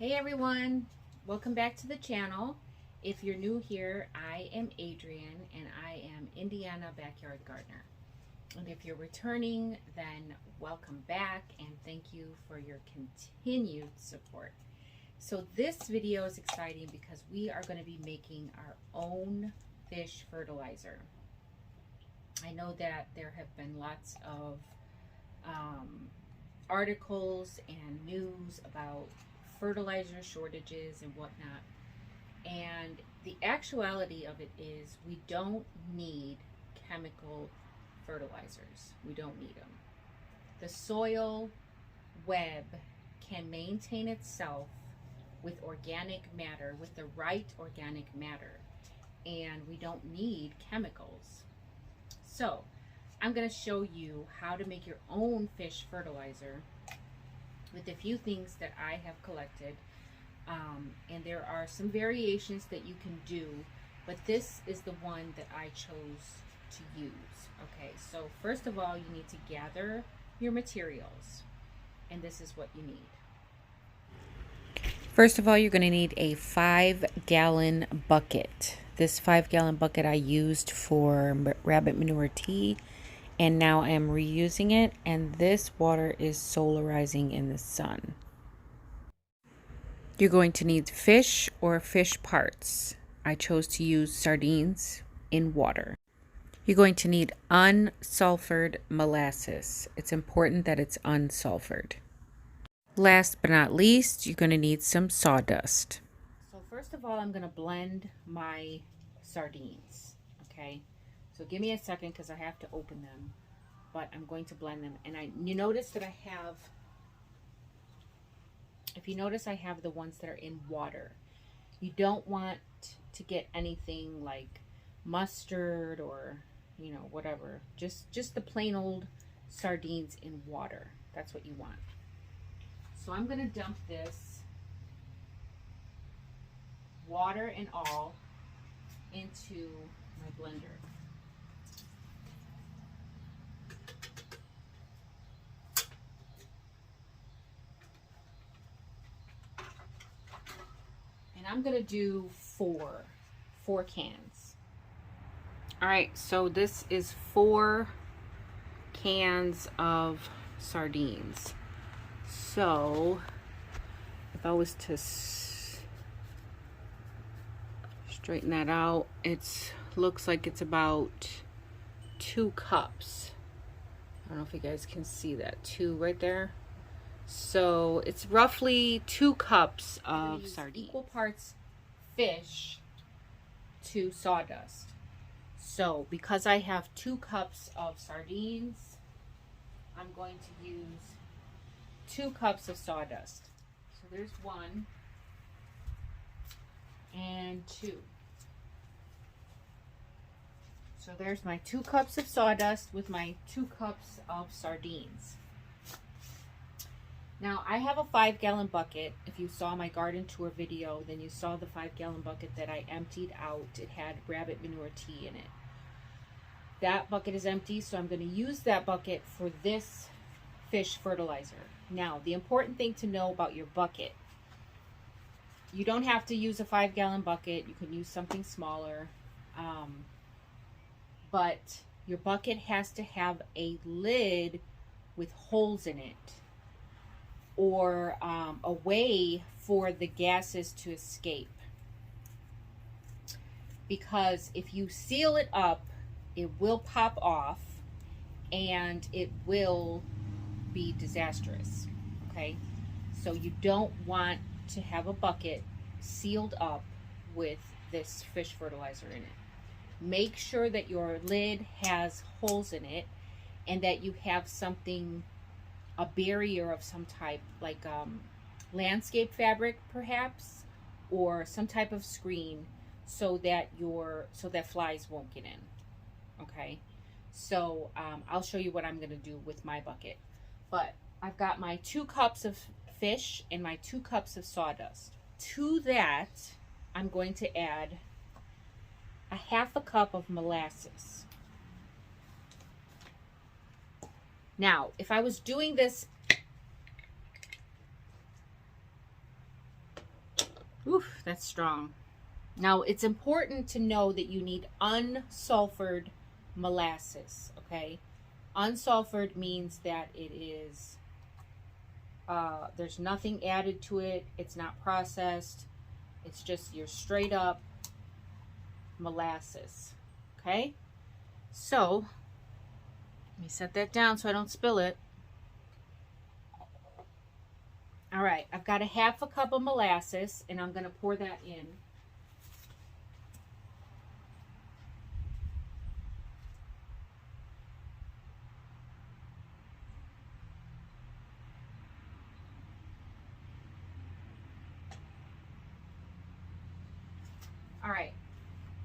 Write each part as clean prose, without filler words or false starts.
Hey everyone, welcome back to the channel. If you're new here, I am Adrienne and I am Indiana Backyard Gardener. And if you're returning, then welcome back and thank you for your continued support. So this video is exciting because we are going to be making our own fish fertilizer. I know that there have been lots of articles and news about fertilizer shortages and whatnot, and the actuality of it is we don't need chemical fertilizers. We don't need them. The soil web can maintain itself with organic matter, with the right organic matter, and we don't need chemicals. So I'm going to show you how to make your own fish fertilizer with a few things that I have collected, and there are some variations that you can do, but this is the one that I chose to use. Okay, so first of all, you need to gather your materials, and this is what you need. First of all, you're going to need a 5-gallon bucket. This 5-gallon bucket I used for rabbit manure tea, and now I am reusing it, and this water is solarizing in the sun. You're going to need fish or fish parts. I chose to use sardines in water. You're going to need unsulfured molasses. It's important that it's unsulfured. Last but not least, you're going to need some sawdust. So first of all, I'm going to blend my sardines, okay? So give me a second because I have to open them, but I'm going to blend them. And you notice that I have, if you notice, I have the ones that are in water. You don't want to get anything like mustard or, you know, whatever. Just the plain old sardines in water. That's what you want. So I'm going to dump this, water and all, into my blender. And I'm going to do four cans. All right, so this is 4 cans of sardines. So if I was to straighten that out, it looks like it's about 2 cups. I don't know if you guys can see that, 2 right there. So it's roughly 2 cups of sardines. Equal parts fish to sawdust. So because I have 2 cups of sardines, I'm going to use 2 cups of sawdust. So there's 1 and 2. So there's my 2 cups of sawdust with my 2 cups of sardines. Now I have a 5-gallon bucket. If you saw my garden tour video, then you saw the 5-gallon bucket that I emptied out. It had rabbit manure tea in it. That bucket is empty, so I'm going to use that bucket for this fish fertilizer. Now, the important thing to know about your bucket, you don't have to use a 5-gallon bucket. You can use something smaller, but your bucket has to have a lid with holes in it, or a way for the gases to escape. Because if you seal it up, it will pop off and it will be disastrous. Okay, so you don't want to have a bucket sealed up with this fish fertilizer in it. Make sure that your lid has holes in it and that you have something, a barrier of some type, like landscape fabric perhaps, or some type of screen, so that flies won't get in. Okay, so I'll show you what I'm going to do with my bucket. But I've got my 2 cups of fish and my 2 cups of sawdust. To that, I'm going to add a 1/2 cup of molasses. Now, if I was doing this Oof, that's strong. Now, it's important to know that you need unsulfured molasses, okay? Unsulfured means that it is, there's nothing added to it. It's not processed. It's just your straight up molasses, okay? So, let me set that down so I don't spill it. All right, I've got a half a cup of molasses, and I'm going to pour that in. All right,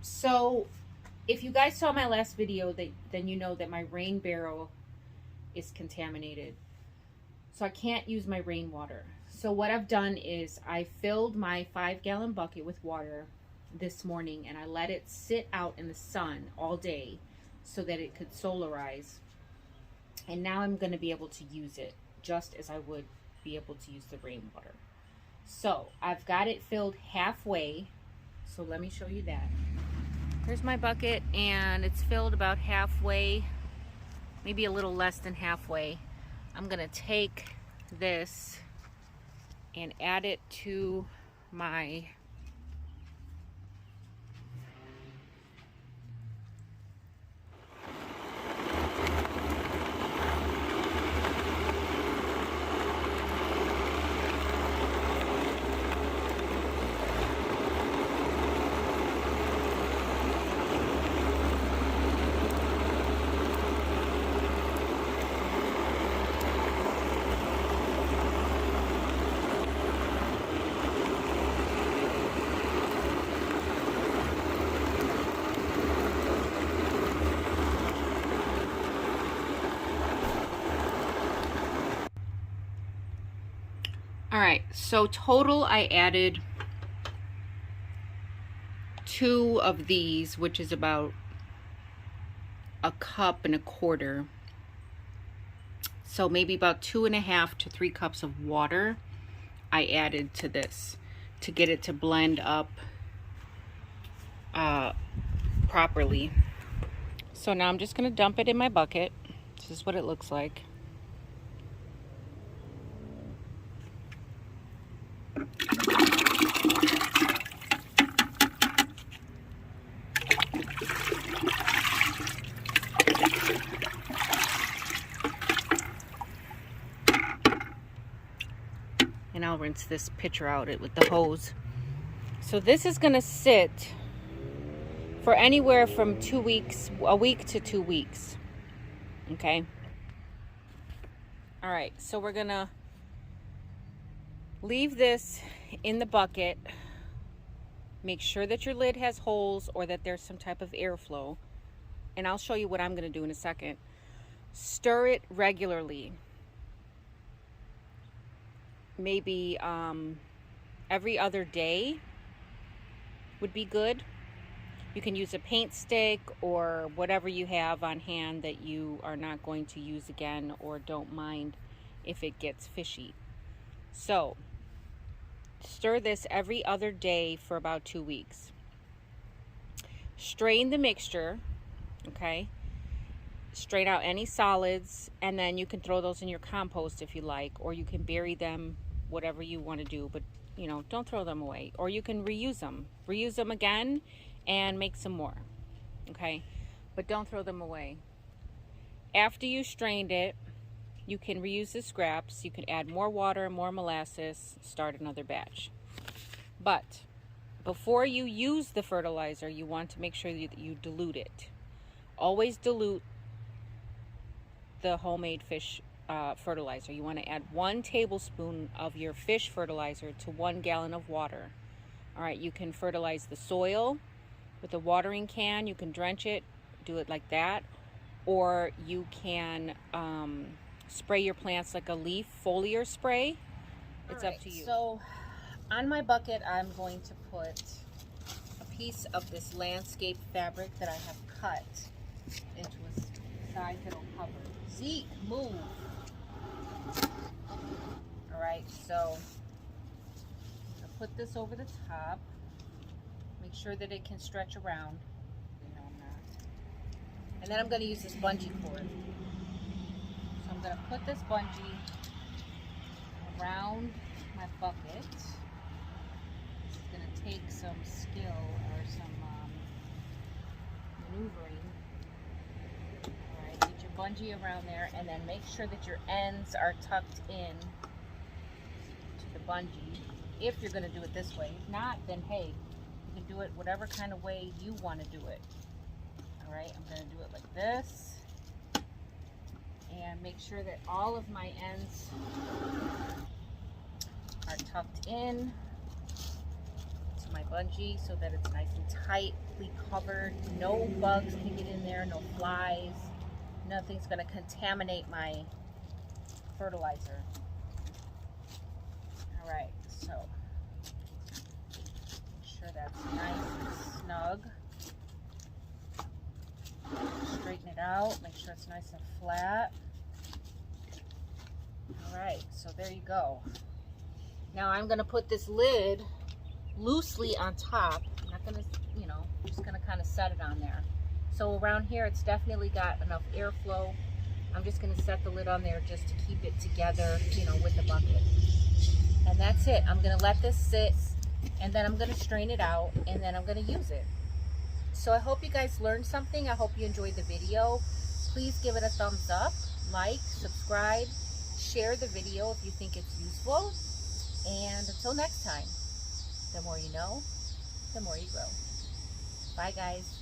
so if you guys saw my last video, then you know that my rain barrel is contaminated. So I can't use my rainwater. So what I've done is I filled my 5-gallon bucket with water this morning, and I let it sit out in the sun all day so that it could solarize. And now I'm going to be able to use it just as I would be able to use the rainwater. So I've got it filled halfway. So let me show you that. Here's my bucket, and it's filled about halfway, maybe a little less than halfway. I'm going to take this and add it to my All right, so total I added 2 of these, which is about a cup and a quarter. So maybe about 2.5 to 3 cups of water I added to this to get it to blend up properly. So now I'm just going to dump it in my bucket. This is what it looks like. And I'll rinse this pitcher out with the hose. So this is going to sit for anywhere from 2 weeks, a week to 2 weeks. Okay. All right, so we're going to leave this in the bucket. Make sure that your lid has holes or that there's some type of airflow. And I'll show you what I'm going to do in a second. Stir it regularly. Maybe every other day would be good. You can use a paint stick or whatever you have on hand that you are not going to use again or don't mind if it gets fishy. So stir this every other day for about 2 weeks. Strain the mixture, okay? Strain out any solids, and then you can throw those in your compost if you like, or you can bury them, whatever you want to do, but you know, don't throw them away. Or you can reuse them again and make some more, okay? But don't throw them away. After you strained it, you can reuse the scraps. You can add more water, more molasses, start another batch. But before you use the fertilizer, you want to make sure that you dilute it. Always dilute the homemade fish fertilizer. You want to add 1 tablespoon of your fish fertilizer to 1 gallon of water. All right, you can fertilize the soil with a watering can. You can drench it, do it like that, or you can spray your plants like a leaf foliar spray. It's up to you. So on my bucket, I'm going to put a piece of this landscape fabric that I have cut into a size that'll cover. Zeke, move. All right, so I put this over the top. Make sure that it can stretch around. No, I'm not. And then I'm going to use this bungee cord. So I'm going to put this bungee around my bucket. It's going to take some skill or some maneuvering. Alright, get your bungee around there and then make sure that your ends are tucked in to the bungee if you're going to do it this way. If not, then hey, you can do it whatever kind of way you want to do it. Alright, I'm going to do it like this and make sure that all of my ends are tucked in to my bungee so that it's nice and tightly covered. No bugs can get in there, no flies. Nothing's going to contaminate my fertilizer. Alright, so make sure that's nice and snug. Straighten it out, make sure it's nice and flat. Alright, so there you go. Now I'm going to put this lid loosely on top. I'm not going to, just going to kind of set it on there. So around here it's definitely got enough airflow. I'm just going to set the lid on there just to keep it together, with the bucket. And that's it. I'm going to let this sit and then I'm going to strain it out and then I'm going to use it. So I hope you guys learned something. I hope you enjoyed the video. Please give it a thumbs up, like, subscribe, share the video if you think it's useful. And until next time, the more you know, the more you grow. Bye guys.